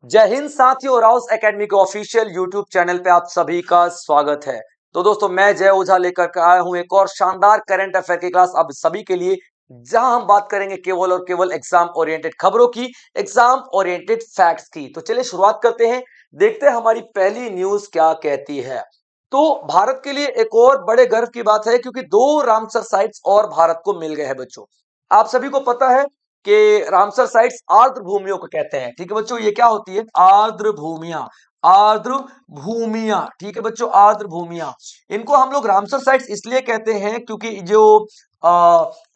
जय हिंद साथियों, Rouse academy के ऑफिशियल यूट्यूब चैनल पे आप सभी का स्वागत है। तो दोस्तों, मैं जय ओझा लेकर के आया हूं एक और शानदार करंट अफेयर की क्लास आप सभी के लिए, जहां हम बात करेंगे केवल और केवल एग्जाम ओरिएंटेड खबरों की, एग्जाम ओरिएंटेड फैक्ट्स की। तो चलिए शुरुआत करते हैं, देखते हैं हमारी पहली न्यूज क्या कहती है। तो भारत के लिए एक और बड़े गर्व की बात है, क्योंकि दो रामसर साइट्स और भारत को मिल गए हैं बच्चों। आप सभी को पता है कि रामसर साइट्स आर्द्र भूमियों को कहते हैं। ठीक है बच्चों, ये क्या होती है? आर्द्र भूमियां। आर्द्र भूमियां, ठीक है बच्चों, आर्द्र भूमियां। इनको हम लोग रामसर साइट्स इसलिए कहते हैं क्योंकि जो आ,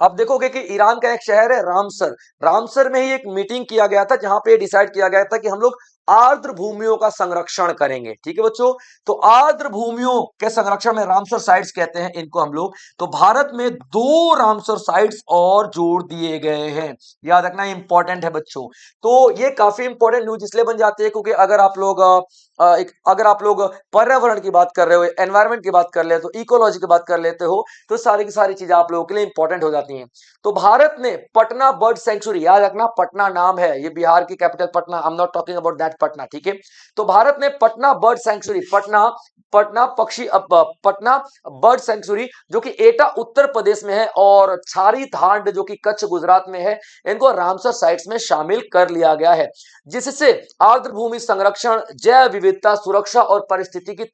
आप देखोगे कि ईरान का एक शहर है रामसर। रामसर में ही एक मीटिंग किया गया था, जहां पे डिसाइड किया गया था कि हम लोग आर्द्र भूमियों का संरक्षण करेंगे। ठीक है बच्चों, तो आर्द्र भूमियों के संरक्षण में रामसर साइट्स कहते हैं इनको हम लोग। तो भारत में दो रामसर साइट्स और जोड़ दिए गए हैं। याद रखना इंपॉर्टेंट है बच्चों। तो ये काफी इंपॉर्टेंट न्यूज इसलिए बन जाती है क्योंकि अगर आप लोग पर्यावरण की बात कर रहे हो, एनवायरमेंट की बात कर लेते हो, इकोलॉजी की बात कर लेते हो, तो सारी की सारी चीजें आप लोगों के लिए इंपॉर्टेंट हो जाती हैं। तो भारत ने पटना बर्ड सेंचुरी, याद रखना पटना नाम है, ये बिहार की capital Patna, I am not talking about that Patna. ठीक है, तो भारत ने पटना बर्ड सेंचुरी, पटना पटना पक्षी पटना बर्ड सेंचुरी जो कि एटा उत्तर प्रदेश में है और छारी धांड जो कि कच्छ गुजरात में है, इनको रामसर साइट्स में शामिल कर लिया गया है, जिससे आर्द्र भूमि संरक्षण, जैव विविधता सुरक्षा और पारिस्थितिकी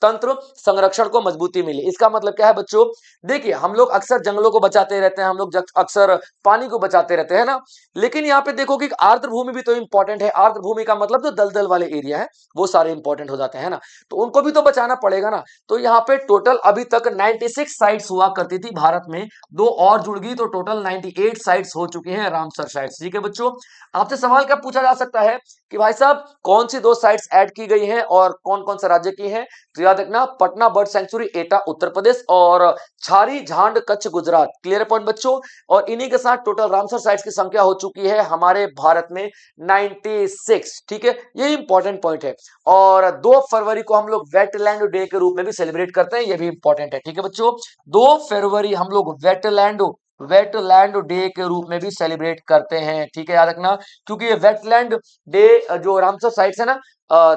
तंत्र संरक्षण को मजबूती मिली। इसका मतलब क्या है बच्चों? देखिए, हम लोग अक्सर जंगलों को बचाते रहते हैं, हम लोग अक्सर पानी को बचाते रहते हैं ना, लेकिन यहाँ पे देखो कि आर्द्र भूमि भी तो इंपॉर्टेंट है। आर्द्र भूमि का मतलब जो दलदल वाले एरिया है वो सारे इंपॉर्टेंट हो जाते हैं ना, तो उनको भी तो बचाना पड़ेगा ना। तो यहाँ पे टोटल अभी तक 96 साइट्स हुआ करती थी भारत में, दो और जुड़ गई तो टोटल 98 साइट्स हो चुकी हैं रामसर साइट्स। ठीक है बच्चों, आपसे सवाल क्या पूछा जा सकता है कि भाई साहब कौन सी दो साइट्स ऐड की गई हैं और कौन कौन सा राज्य की हैं? तो याद रखना पटना बर्ड सेंचुरी एटा उत्तर प्रदेश और छारी झांड कच्छ गुजरात। क्लियर पॉइंट बच्चों, और इन्हीं के साथ टोटल रामसर साइट्स की संख्या हो चुकी है हमारे भारत में 96। ठीक है, ये इंपॉर्टेंट पॉइंट है। और 2 फरवरी को हम लोग वेटलैंड डे के रूप में भी सेलिब्रेट करते हैं, ये भी इंपॉर्टेंट है। ठीक है बच्चों, 2 फरवरी हम लोग वेटलैंड डे के रूप में भी सेलिब्रेट करते हैं। ठीक है, याद रखना, क्योंकि ये वेटलैंड डे जो रामसर साइट्स है ना,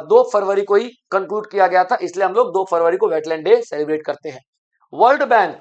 2 फरवरी को ही कंक्लूड किया गया था, इसलिए हम लोग 2 फरवरी को वेटलैंड डे सेलिब्रेट करते हैं। वर्ल्ड बैंक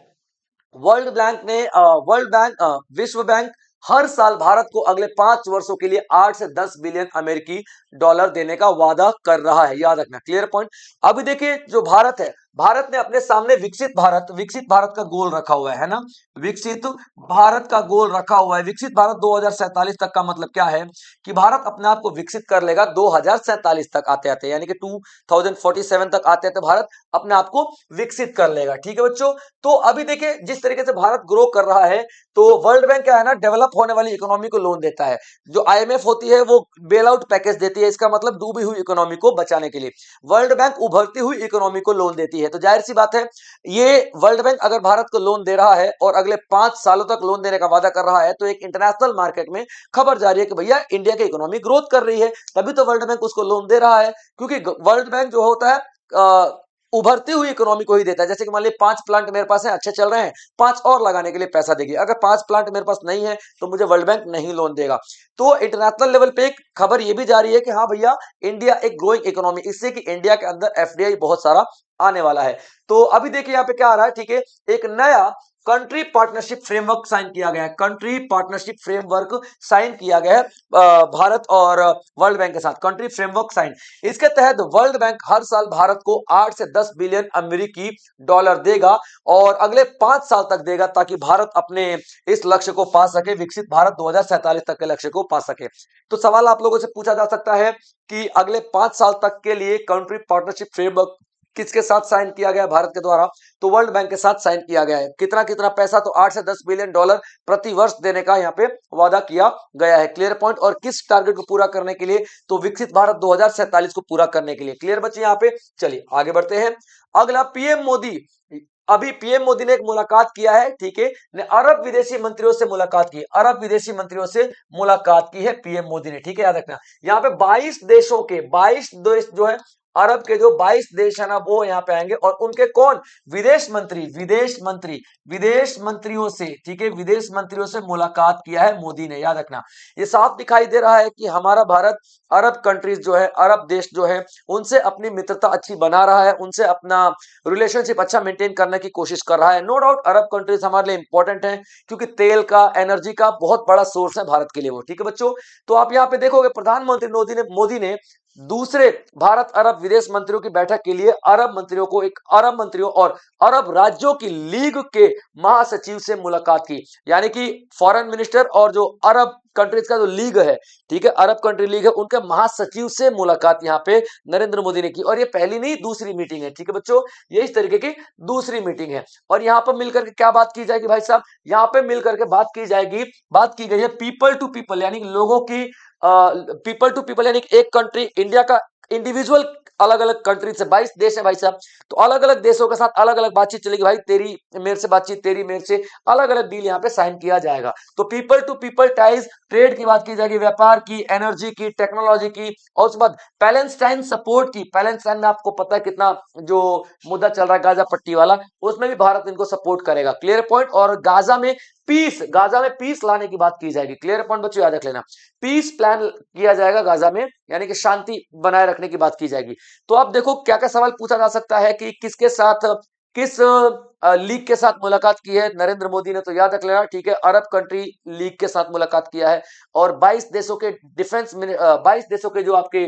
वर्ल्ड बैंक ने वर्ल्ड बैंक विश्व बैंक हर साल भारत को अगले 5 वर्षों के लिए 8 से 10 बिलियन अमेरिकी डॉलर देने का वादा कर रहा है। याद रखना, क्लियर पॉइंट। अभी देखिए, जो भारत है, भारत ने अपने सामने विकसित भारत का गोल रखा हुआ है ना, विकसित भारत का गोल रखा हुआ है। विकसित भारत 2047 तक का मतलब क्या है कि भारत अपने आप को विकसित कर लेगा 2047 तक आते आते, यानी कि 2047 तक आते आते भारत अपने आप को विकसित कर लेगा। ठीक है बच्चों, तो अभी देखिए जिस तरीके से भारत ग्रो कर रहा है, तो वर्ल्ड बैंक क्या है ना, डेवलप होने वाली इकोनॉमी को लोन देता है। जो आईएमएफ होती है वो बेल आउट पैकेज देती है, इसका मतलब डूबी हुई इकोनॉमी को बचाने के लिए। वर्ल्ड बैंक उभरती हुई इकोनॉमी को लोन देती है, तो जाहिर सी बात है, ये वर्ल्ड बैंक अगर भारत को लोन दे रहा है और अगले 5 सालों तक लोन देने का वादा कर रहा है, तो एक इंटरनेशनल मार्केट में खबर जा रही है कि भैया इंडिया की इकोनॉमी ग्रोथ कर रही है, तभी तो वर्ल्ड बैंक उसको लोन दे रहा है। क्योंकि वर्ल्ड बैंक जो होता है उभरती हुई इकोनॉमी को ही देता है। जैसे कि मान लीजिए 5 प्लांट मेरे पास है, अच्छे चल रहे हैं, 5 और लगाने के लिए पैसा देगी। अगर 5 प्लांट मेरे पास नहीं है तो मुझे वर्ल्ड बैंक नहीं लोन देगा। तो इंटरनेशनल लेवल पे एक खबर ये भी जा रही है कि हाँ भैया, इंडिया एक ग्रोइंग इकोनॉमी, इससे कि इंडिया के अंदर एफडीआई बहुत सारा आने वाला है। तो अभी देखिए यहाँ पे क्या आ रहा है, ठीक है, एक नया कंट्री पार्टनरशिप फ्रेमवर्क साइन किया गया है। कंट्री पार्टनरशिप फ्रेमवर्क साइन किया गया है भारत और वर्ल्ड बैंक के साथ, कंट्री फ्रेमवर्क साइन। इसके तहत वर्ल्ड बैंक हर साल भारत को 8 से 10 बिलियन अमेरिकी डॉलर देगा और अगले 5 साल तक देगा, ताकि भारत अपने इस लक्ष्य को पा सके, विकसित भारत 2047 तक के लक्ष्य को पा सके। तो सवाल आप लोगों से पूछा जा सकता है कि अगले 5 साल तक के लिए कंट्री पार्टनरशिप फ्रेमवर्क किसके साथ साइन किया गया भारत के द्वारा? तो वर्ल्ड बैंक के साथ साइन किया गया है। कितना कितना पैसा? तो 8 से 10 बिलियन डॉलर प्रति वर्ष देने का यहाँ पे वादा किया गया है। Clear point. और किस टारगेट को पूरा करने के लिए? तो विकसित भारत 2047 को पूरा करने के लिए। क्लियर बच्चे यहाँ पे? चलिए आगे बढ़ते हैं। अगला, पीएम मोदी, अभी पीएम मोदी ने एक मुलाकात किया है, ठीक है, ने अरब विदेशी मंत्रियों से मुलाकात की, अरब विदेशी मंत्रियों से मुलाकात की है पीएम मोदी ने। ठीक है, याद रखना, यहाँ पे 22 देशों के 22 देश जो है अरब के जो 22 देश है ना वो यहाँ पे आएंगे, और उनके कौन, विदेश मंत्री, विदेश मंत्रियों से, ठीक है, विदेश मंत्रियों से मुलाकात किया है मोदी ने, याद रखना। ये साफ दिखाई दे रहा है कि हमारा भारत अरब कंट्रीज जो है, अरब देश जो है, उनसे अपनी मित्रता अच्छी बना रहा है, उनसे अपना रिलेशनशिप अच्छा मेंटेन करने की कोशिश कर रहा है। नो डाउट अरब कंट्रीज हमारे लिए इंपॉर्टेंट है, क्योंकि तेल का, एनर्जी का बहुत बड़ा सोर्स है भारत के लिए वो, ठीक है बच्चों। तो आप यहाँ पे देखोगे प्रधानमंत्री मोदी ने दूसरे भारत अरब विदेश मंत्रियों की बैठक के लिए अरब मंत्रियों को, एक अरब मंत्रियों और अरब राज्यों की लीग के महासचिव से मुलाकात की। यानी कि फॉरेन मिनिस्टर और जो अरब कंट्रीज का जो लीग है, ठीक है, अरब कंट्री लीग है, उनके महासचिव से मुलाकात यहाँ पे नरेंद्र मोदी ने की। और ये पहली नहीं दूसरी मीटिंग है, ठीक है बच्चों, ये इस तरीके की दूसरी मीटिंग है। और यहाँ पर मिलकर के क्या बात की जाएगी भाई साहब, यहाँ पे मिलकर के बात की जाएगी, बात की गई है पीपल टू पीपल, यानी लोगों की, पीपल टू पीपल, यानी एक कंट्री इंडिया का इंडिविजुअल अलग अलग कंट्री से, 22 देश है भाई साहब, तो अलग अलग देशों के साथ अलग अलग बातचीत चलेगी भाई, तेरी मेरे से बातचीट, तेरी मेरे से, अलग अलग डील यहाँ पे साइन किया जाएगा। तो people to people ties, trade की बात की जाएगी, व्यापार की, एनर्जी की, टेक्नोलॉजी की, और उसके बाद पैलेस्टाइन सपोर्ट की। पैलेस्टाइन में आपको पता है कितना जो मुद्दा चल रहा है गाजा पट्टी वाला, उसमें भी भारत इनको सपोर्ट करेगा, क्लियर पॉइंट। और गाजा में पीस लाने की बात की जाएगी, क्लियर पॉइंट बच्चों, याद रख लेना। पीस प्लान किया जाएगा गाजा में, यानी कि शांति बनाए रखने की बात की जाएगी। तो आप देखो क्या क्या सवाल पूछा जा सकता है कि किसके साथ, किस लीग के साथ मुलाकात की है नरेंद्र मोदी ने, तो याद रख लेना, ठीक है, अरब कंट्री लीग के साथ मुलाकात किया है। और 22 देशों के 22 देशों के जो आपके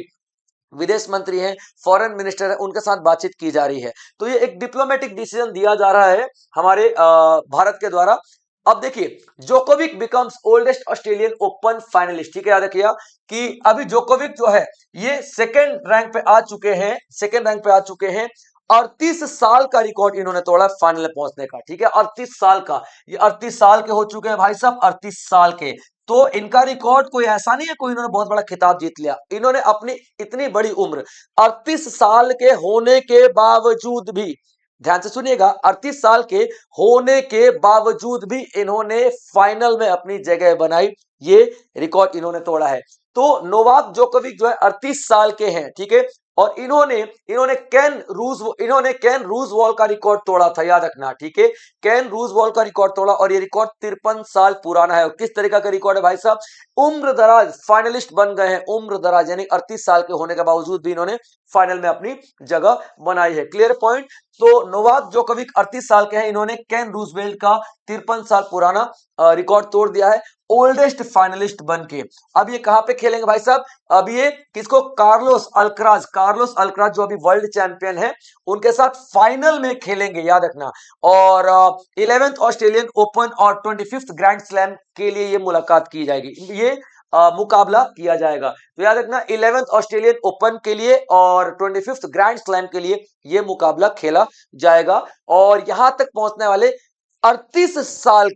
विदेश मंत्री हैं, फॉरेन मिनिस्टर है, उनके साथ बातचीत की जा रही है। तो ये एक डिप्लोमेटिक डिसीजन दिया जा रहा है हमारे भारत के द्वारा। अब देखिए, Djokovic becomes oldest Australian open finalist, ठीक है, याद रखिएगा कि अभी जोकोविक जो है ये सेकंड रैंक पे आ चुके हैं, सेकंड रैंक पे आ चुके हैं। 38 साल का रिकॉर्ड इन्होंने तोड़ा फाइनल में पहुंचने का, ठीक है, 38 साल का, ये 38 साल के हो चुके हैं भाई साहब, 38 साल के। तो इनका रिकॉर्ड कोई ऐसा नहीं है कोई इन्होंने बहुत बड़ा खिताब जीत लिया, इन्होंने अपनी इतनी बड़ी उम्र, 38 साल के होने के बावजूद भी, ध्यान से सुनिएगा, 38 साल के होने के बावजूद भी इन्होंने फाइनल में अपनी जगह बनाई, ये रिकॉर्ड इन्होंने तोड़ा है। तो नोवाक जोकोविक जो है 38 साल के हैं, ठीक है, और इन्होंने इन्होंने केन रूजवॉल का रिकॉर्ड तोड़ा था, याद रखना, ठीक है, केन रूजवॉल का रिकॉर्ड तोड़ा, और ये रिकॉर्ड 53 साल पुराना है। और किस तरीके का रिकॉर्ड है भाई साहब, उम्र दराज फाइनलिस्ट बन गए हैं, उम्र दराज, यानी 38 साल के होने के बावजूद भी इन्होंने फाइनल में अपनी जगह बनाई है, क्लियर पॉइंट। तो नोवाक जोकोविक 38 साल के हैं, इन्होंने केन रूजवेल्ट का 53 साल पुराना रिकॉर्ड तोड़ दिया है, ओल्डेस्ट फाइनलिस्ट बन के। अब ये कहां पे खेलेंगे भाई साहब, अब ये किसको, कार्लोस अल्क्राज जो अभी वर्ल्ड चैंपियन है, उनके साथ फाइनल में खेलेंगे, याद रखना। और 11th ऑस्ट्रेलियन ओपन और 25th ग्रैंड स्लैम के लिए ये मुलाकात की जाएगी, ये मुकाबला किया जाएगा। तो याद रखना 11th ऑस्ट्रेलियन ओपन के लिए और 25th ग्रैंड स्लैम के लिए ये मुकाबला खेला जाएगा। और यहां तक पहुंचने वाले 38 साल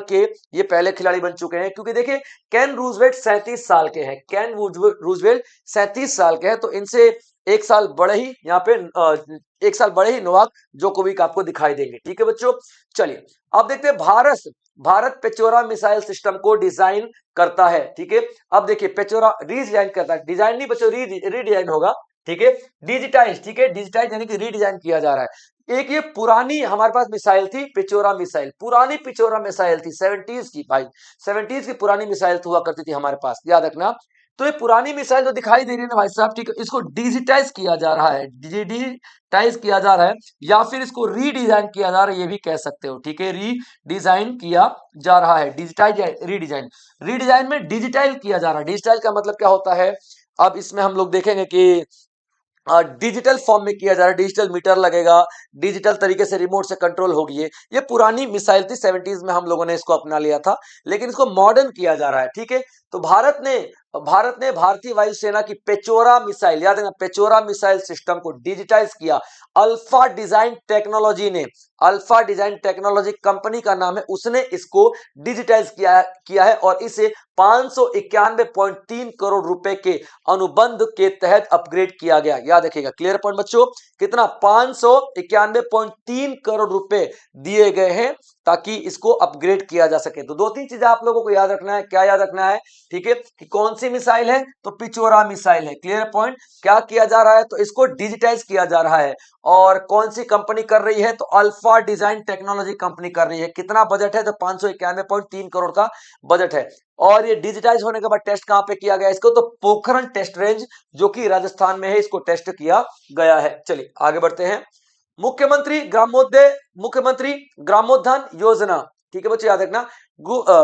के ये पहले खिलाड़ी बन चुके हैं, क्योंकि देखिए केन रूजवेल्ट 37 साल के हैं, केन रूजवेल्ट 37 साल के हैं, तो इनसे एक साल बड़े ही यहाँ पे एक साल बड़े ही नोवाक जोकोविक आपको दिखाई देंगे, ठीक है बच्चों। चलिए अब देखते हैं भारत पेचोरा मिसाइल सिस्टम को डिजाइन करता है, ठीक है। अब देखिए पेचोरा रीडिजाइन करता है, डिजाइन नहीं बच्चों, रीडिजाइन होगा, ठीक है, डिजिटाइज, ठीक है, डिजिटाइज यानी कि रीडिजाइन किया जा रहा है। एक ये पुरानी हमारे पास मिसाइल थी पिचोरा मिसाइल, पुरानी पिचोरा मिसाइल थी 70s की भाई, 70s की पुरानी मिसाइल हुआ करती थी हमारे पास, याद रखना। तो ये पुरानी मिसाइल जो दिखाई दे रही है ना भाई साहब, ठीक है, इसको डिजिटाइज किया जा रहा है, डिजिटाइज किया जा रहा है, या फिर इसको रीडिजाइन किया जा रहा है, ये भी कह सकते हो, ठीक है, रीडिजाइन किया जा रहा है, डिजिटाइज रीडिजाइन, रीडिजाइन में डिजिटाइज किया जा रहा है। डिजिटाइज का मतलब क्या होता है, अब इसमें हम लोग देखेंगे कि डिजिटल फॉर्म में किया जा रहा है, डिजिटल मीटर लगेगा, डिजिटल तरीके से रिमोट से कंट्रोल होगी। ये पुरानी मिसाइल थी, 70s में हम लोगों ने इसको अपना लिया था, लेकिन इसको मॉडर्न किया जा रहा है, ठीक है। तो भारत ने भारतीय वायुसेना की पेचोरा मिसाइल, याद रखना, पेचोरा मिसाइल सिस्टम को डिजिटाइज किया। अल्फा डिजाइन टेक्नोलॉजी कंपनी का नाम है, उसने इसको डिजिटाइज किया है और इसे 591.3 करोड़ रुपए के अनुबंध के तहत अपग्रेड किया गया, याद रखिएगा, क्लियर पॉइंट बच्चों, कितना 591.3 करोड़ रुपए दिए गए हैं ताकि इसको अपग्रेड किया जा सके। तो दो तीन चीजें आप लोगों को याद रखना है, क्या याद रखना है, ठीक है, कि कौन सी सी मिसाइल है? तो पिचोरा मिसाइल है। Clear point. क्या किया जा रहा है? तो इसको डिजिटाइज किया जा रहा है। और कौन सी कंपनी कर रही है? तो अल्फा डिजाइन टेक्नोलॉजी कंपनी कर रही है। कितना बजट है? तो 591.3 करोड़ का बजट है। और ये डिजिटाइज होने के बाद टेस्ट कहां पे किया गया इसको? तो पोखरण टेस्ट रेंज जो कि राजस्थान में है, इसको टेस्ट किया गया है। चलिए आगे बढ़ते हैं। मुख्यमंत्री ग्रामोद्यान योजना, ठीक है बच्चों, याद रखना।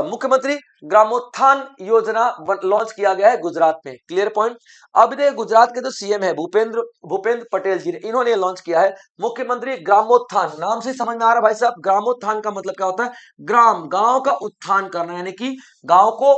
मुख्यमंत्री ग्रामोत्थान योजना लॉन्च किया गया है गुजरात में। Clear point. अब देखिए गुजरात के जो सीएम है भूपेंद्र पटेल जी ने, इन्होंने लॉन्च किया है मुख्यमंत्री ग्रामोत्थान। नाम से समझ में आ रहा है भाई साहब, ग्रामोत्थान का मतलब क्या होता है? ग्राम, गांव का उत्थान करना, यानी कि गांव को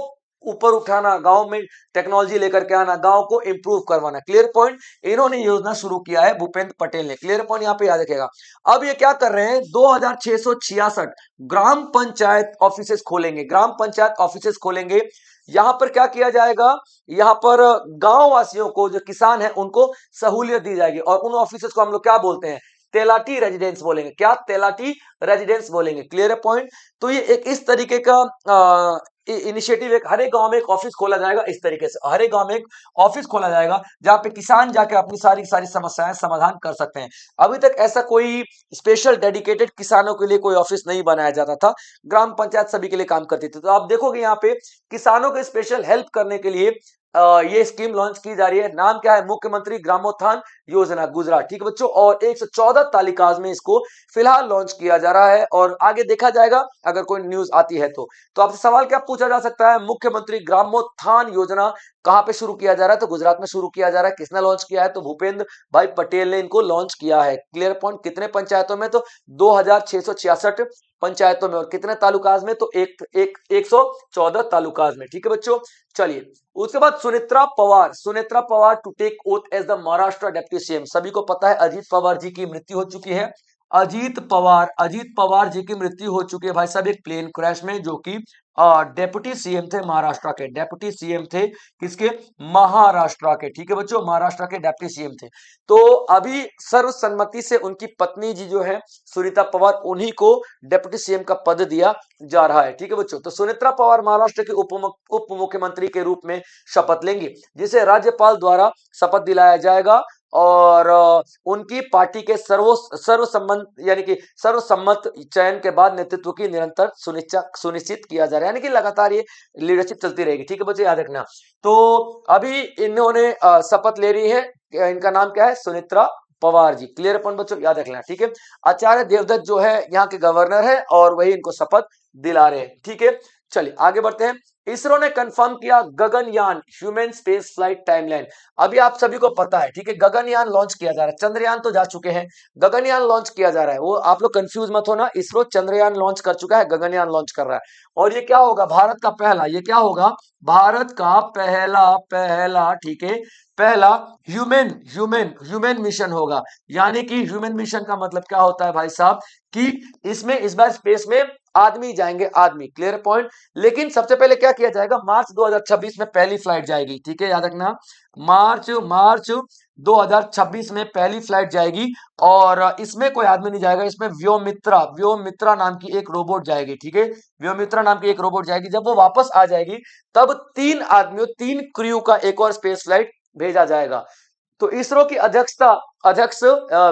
ऊपर उठाना, गांव में टेक्नोलॉजी लेकर के आना, गांव को इंप्रूव करवाना। Clear point. इन्होंने योजना शुरू किया है भूपेंद्र पटेल ने। क्लियर पॉइंट यहां पे याद रखेगा। अब ये क्या कर रहे हैं? 2666 ग्राम पंचायत ऑफिसेस खोलेंगे। ग्राम पंचायत ऑफिसेस खोलेंगे। यहां पर क्या किया जाएगा? यहां पर गांव वासियों को, जो किसान है, उनको सहूलियत दी जाएगी। और उन ऑफिसेस को हम लोग क्या बोलते हैं? तेलाटी रेजिडेंस बोलेंगे। क्या? तेलाटी रेजिडेंस बोलेंगे। Clear point. तो ये एक इस तरीके का इनिशिएटिव, एक हर एक गांव में एक ऑफिस खोला जाएगा। इस तरीके से हर एक गांव में एक ऑफिस खोला जाएगा जहां पे किसान जाके अपनी सारी सारी समस्याएं समाधान कर सकते हैं। अभी तक ऐसा कोई स्पेशल डेडिकेटेड किसानों के लिए कोई ऑफिस नहीं बनाया जाता था। ग्राम पंचायत सभी के लिए काम करती थी। तो आप देखोगे यहाँ पे किसानों के स्पेशल हेल्प करने के लिए ये स्कीम लॉन्च की जा रही है। नाम क्या है? मुख्यमंत्री ग्रामोत्थान योजना गुजरात। ठीक है बच्चों। और 114 तालिकाज में इसको फिलहाल लॉन्च किया जा रहा है। और आगे देखा जाएगा अगर कोई न्यूज आती है तो आपसे सवाल क्या पूछा जा सकता है? मुख्यमंत्री ग्रामोत्थान योजना कहां पे शुरू किया जा रहा है? तो गुजरात में शुरू किया जा रहा है। किसने लॉन्च किया है? तो भूपेंद्र भाई पटेल ने इनको लॉन्च किया है। Clear point. कितने पंचायतों में? तो 2666 पंचायतों में। और कितने तालुकाज में? तो 114 तालुकाज में। ठीक है बच्चों। चलिए उसके बाद Sunetra Pawar to take oath as the Maharashtra deputy CM. सभी को पता है अजीत पवार जी की मृत्यु हो चुकी है। अजीत पवार जी की मृत्यु हो चुकी है भाई साहब एक प्लेन क्रैश में, जो कि डेप्यूटी सीएम थे महाराष्ट्र के। डेप्यूटी सीएम थे किसके? महाराष्ट्र के। ठीक है बच्चों। महाराष्ट्र के डेप्यूटी सीएम थे। तो अभी सर्वसम्मति से उनकी पत्नी जी जो है सुनीता पवार, उन्हीं को डेप्यूटी सीएम का पद दिया जा रहा है। ठीक है बच्चों। तो सुनेत्रा पवार महाराष्ट्र के उप मुख्यमंत्री के रूप में शपथ लेंगी, जिसे राज्यपाल द्वारा शपथ दिलाया जाएगा। और उनकी पार्टी के सर्वसम्मत चयन के बाद नेतृत्व की निरंतर सुनिश्चित किया जा रहा है, यानी कि लगातार ये लीडरशिप चलती रहेगी। ठीक है बच्चे, याद रखना। तो अभी इन्होंने शपथ ले रही है। इनका नाम क्या है? सुनेत्रा पवार जी। क्लियर पॉइंट बच्चों, याद रखना। ठीक है। आचार्य देवदत्त जो है यहाँ के गवर्नर है और वही इनको शपथ दिला रहे हैं। ठीक है। चलिए आगे बढ़ते हैं। इसरो ने कंफर्म किया Gaganyaan human space flight timeline. अभी आप सभी को पता है, ठीक है, गगनयान लॉन्च किया जा रहा है। चंद्रयान तो जा चुके हैं, गगनयान लॉन्च किया जा रहा है। वो आप लोग कंफ्यूज मत होना, इसरो चंद्रयान लॉन्च कर चुका है, गगनयान लॉन्च कर रहा है। और ये क्या होगा? भारत का पहला, ये क्या होगा? भारत का पहला ठीक है, पहला ह्यूमन मिशन होगा। यानी कि ह्यूमन मिशन का मतलब क्या होता है भाई साहब? कि इसमें इस बार स्पेस में आदमी जाएंगे, आदमी। Clear point. लेकिन सबसे पहले क्या किया जाएगा? मार्च 2026 में पहली फ्लाइट जाएगी। ठीक है, याद रखना। मार्च 2026 में पहली फ्लाइट जाएगी। और इसमें कोई आदमी नहीं जाएगा, इसमें व्योमित्रा नाम की एक रोबोट जाएगी। ठीक है, व्योमित्रा नाम की एक रोबोट जाएगी। जब वो वापस आ जाएगी तब 3 क्रू का एक और स्पेस फ्लाइट भेजा जाएगा। तो इसरो की अध्यक्ष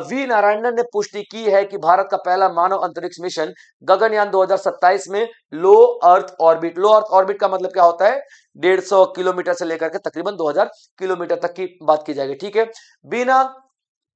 वी नारायणन ने पुष्टि की है कि भारत का पहला मानव अंतरिक्ष मिशन गगनयान 2027 में लो अर्थ ऑर्बिट का मतलब क्या होता है? 150 किलोमीटर से लेकर के तकरीबन 2000 किलोमीटर तक की बात की जाएगी। ठीक है।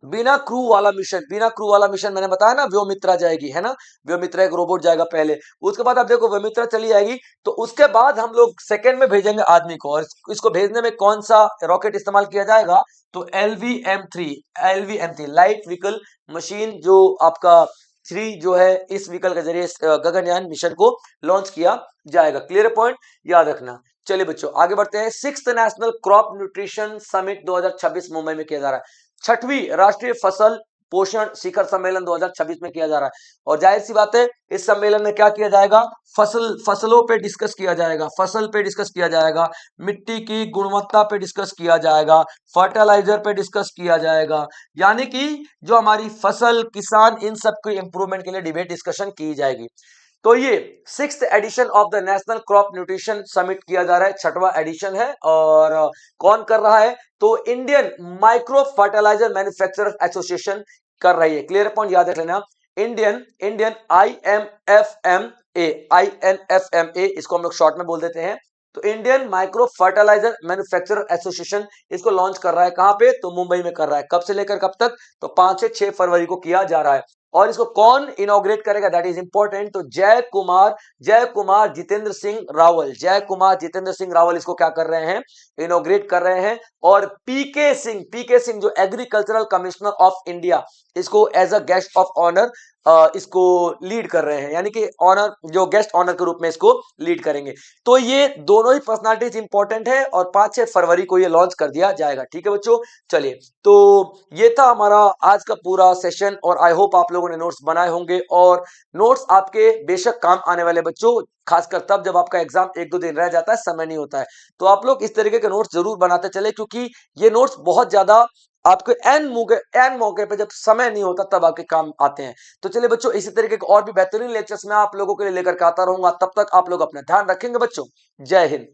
बिना क्रू वाला मिशन मैंने बताया ना, व्योमित्रा जाएगी, है ना। व्योमित्रा एक रोबोट जाएगा पहले, उसके बाद आप देखो व्योमित्रा चली जाएगी, तो उसके बाद हम लोग सेकंड में भेजेंगे आदमी को। और इसको भेजने में कौन सा रॉकेट इस्तेमाल किया जाएगा? तो LVM3 लाइट व्हीकल मशीन, जो आपका 3 जो है, इस व्हीकल के जरिए गगनयान मिशन को लॉन्च किया जाएगा। क्लियर पॉइंट, याद रखना। चलिए बच्चों आगे बढ़ते हैं। 6th national crop nutrition summit 2026 Mumbai में किया जा रहा है। 6वीं राष्ट्रीय फसल पोषण शिखर सम्मेलन 2026 में किया जा रहा है। और जाहिर सी बात है, इस सम्मेलन में क्या किया जाएगा? फसलों पे डिस्कस किया जाएगा, फसल पे डिस्कस किया जाएगा, मिट्टी की गुणवत्ता पे डिस्कस किया जाएगा, फर्टिलाइजर पे डिस्कस किया जाएगा। यानी कि जो हमारी फसल, किसान, इन सब के इंप्रूवमेंट के लिए डिबेट डिस्कशन की जाएगी। तो ये 6th edition of the national crop nutrition summit किया जा रहा है, 6वां एडिशन है। और कौन कर रहा है? तो Indian micro fertiliser manufacturers association कर रही है। क्लियर पॉइंट याद रख लेना। इंडियन इंडियन IMFMA, इसको हम लोग शॉर्ट में बोल देते हैं। तो Indian micro fertiliser manufacturer association इसको लॉन्च कर रहा है। कहां पे? तो मुंबई में कर रहा है। कब से लेकर कब तक? तो 5 से 6 फरवरी को किया जा रहा है। और इसको कौन इनॉग्रेट करेगा? That is important. तो जय कुमार जितेंद्र सिंह रावल, जय कुमार जितेंद्र सिंह रावल इसको क्या कर रहे हैं? इनॉग्रेट कर रहे हैं। और पीके सिंह जो एग्रीकल्चरल कमिश्नर ऑफ इंडिया, इसको as a guest of honour इसको लीड कर रहे हैं, यानी कि ऑनर, जो गेस्ट ऑनर के रूप में इसको लीड करेंगे। तो ये दोनों ही पर्सनालिटीज इंपॉर्टेंट है और 5-6 फरवरी को ये लॉन्च कर दिया जाएगा। ठीक है बच्चों, चलिए, तो ये था हमारा आज का पूरा सेशन और आई होप आप लोगों ने नोट्स बनाए होंगे। और नोट्स आपके बेशक काम आने वाले बच्चों, खासकर तब जब आपका एग्जाम 1-2 दिन रह जाता है, समय नहीं होता है। तो आप लोग इस तरीके के नोट्स जरूर बनाते चले, क्योंकि ये नोट्स बहुत ज्यादा आपके एन मौके पे जब समय नहीं होता तब आपके काम आते हैं। तो चलिए बच्चों, इसी तरीके के और भी बेहतरीन लेक्चर्स मैं आप लोगों के लिए लेकर के आता रहूंगा। तब तक आप लोग अपना ध्यान रखेंगे बच्चों। जय हिंद।